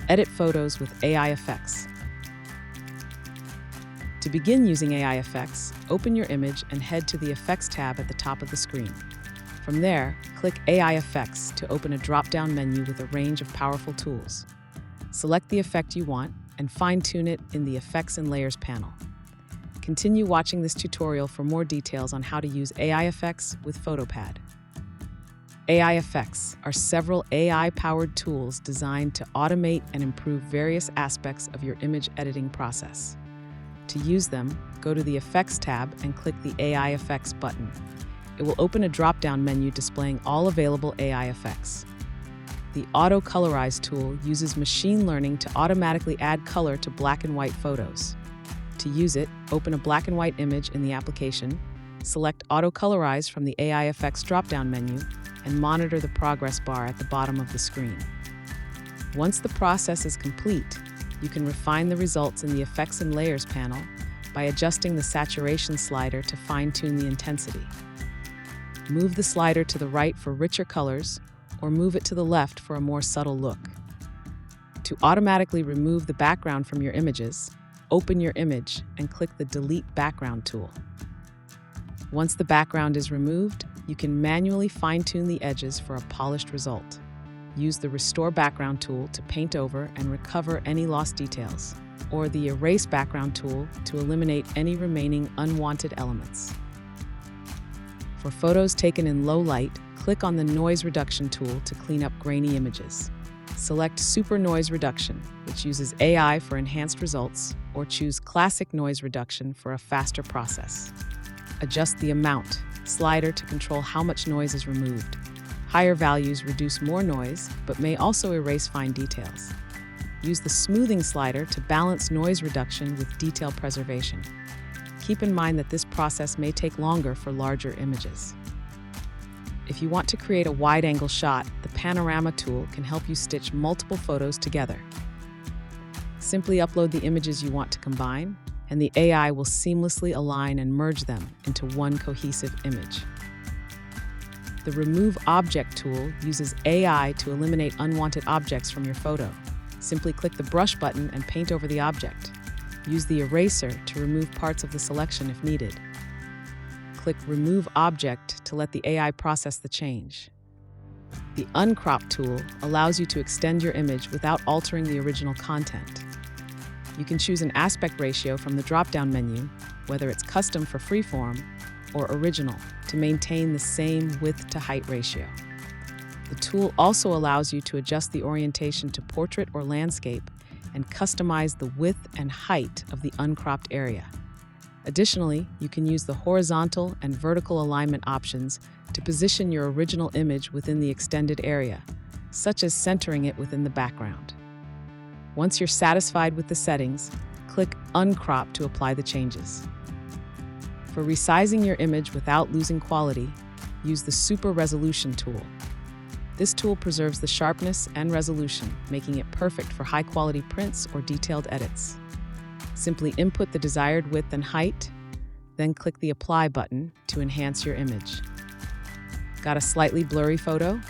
Edit photos with AI effects. To begin using AI effects, open your image and head to the Effects tab at the top of the screen. From there, click AI Effects to open a drop-down menu with a range of powerful tools. Select the effect you want and fine-tune it in the Effects and Layers panel. Continue watching this tutorial for more details on how to use AI effects with PhotoPad. AI effects are several AI-powered tools designed to automate and improve various aspects of your image editing process. To use them, go to the Effects tab and click the AI Effects button. It will open a drop-down menu displaying all available AI effects. The Auto-Colorize tool uses machine learning to automatically add color to black and white photos. To use it, open a black and white image in the application, select Auto-Colorize from the AI Effects drop-down menu, and monitor the progress bar at the bottom of the screen. Once the process is complete, you can refine the results in the Effects and Layers panel by adjusting the saturation slider to fine-tune the intensity. Move the slider to the right for richer colors, or move it to the left for a more subtle look. To automatically remove the background from your images, open your image and click the Delete Background tool. Once the background is removed, you can manually fine-tune the edges for a polished result. Use the Restore Background tool to paint over and recover any lost details, or the Erase Background tool to eliminate any remaining unwanted elements. For photos taken in low light, click on the Noise Reduction tool to clean up grainy images. Select Super Noise Reduction, which uses AI for enhanced results, or choose Classic Noise Reduction for a faster process. Adjust the Amount slider to control how much noise is removed. Higher values reduce more noise, but may also erase fine details. Use the Smoothing slider to balance noise reduction with detail preservation. Keep in mind that this process may take longer for larger images. If you want to create a wide-angle shot, the Panorama tool can help you stitch multiple photos together. Simply upload the images you want to combine, and the AI will seamlessly align and merge them into one cohesive image. The Remove Object tool uses AI to eliminate unwanted objects from your photo. Simply click the Brush button and paint over the object. Use the Eraser to remove parts of the selection if needed. Click Remove Object to let the AI process the change. The Uncrop tool allows you to extend your image without altering the original content. You can choose an aspect ratio from the drop-down menu, whether it's custom for freeform or original, to maintain the same width-to-height ratio. The tool also allows you to adjust the orientation to portrait or landscape and customize the width and height of the uncropped area. Additionally, you can use the horizontal and vertical alignment options to position your original image within the extended area, such as centering it within the background. Once you're satisfied with the settings, click Uncrop to apply the changes. For resizing your image without losing quality, use the Super Resolution tool. This tool preserves the sharpness and resolution, making it perfect for high-quality prints or detailed edits. Simply input the desired width and height, then click the Apply button to enhance your image. Got a slightly blurry photo?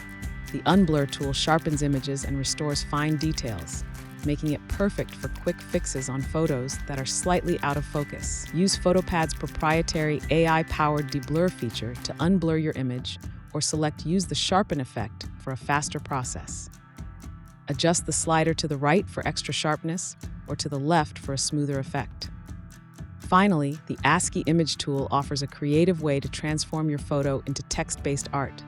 The Unblur tool sharpens images and restores fine details, making it perfect for quick fixes on photos that are slightly out of focus. Use PhotoPad's proprietary AI-powered Deblur feature to unblur your image, or select Use the Sharpen effect for a faster process. Adjust the slider to the right for extra sharpness, or to the left for a smoother effect. Finally, the ASCII image tool offers a creative way to transform your photo into text-based art.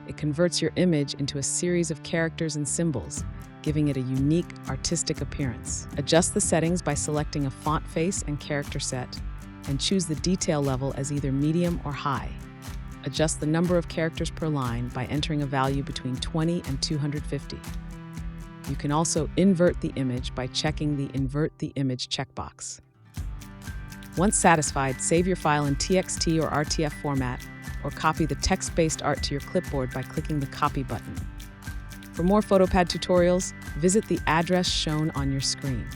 It converts your image into a series of characters and symbols, giving it a unique, artistic appearance. Adjust the settings by selecting a font face and character set, and choose the detail level as either medium or high. Adjust the number of characters per line by entering a value between 20 and 250. You can also invert the image by checking the Invert the Image checkbox. Once satisfied, save your file in TXT or RTF format, or copy the text-based art to your clipboard by clicking the Copy button. For more PhotoPad tutorials, visit the address shown on your screen.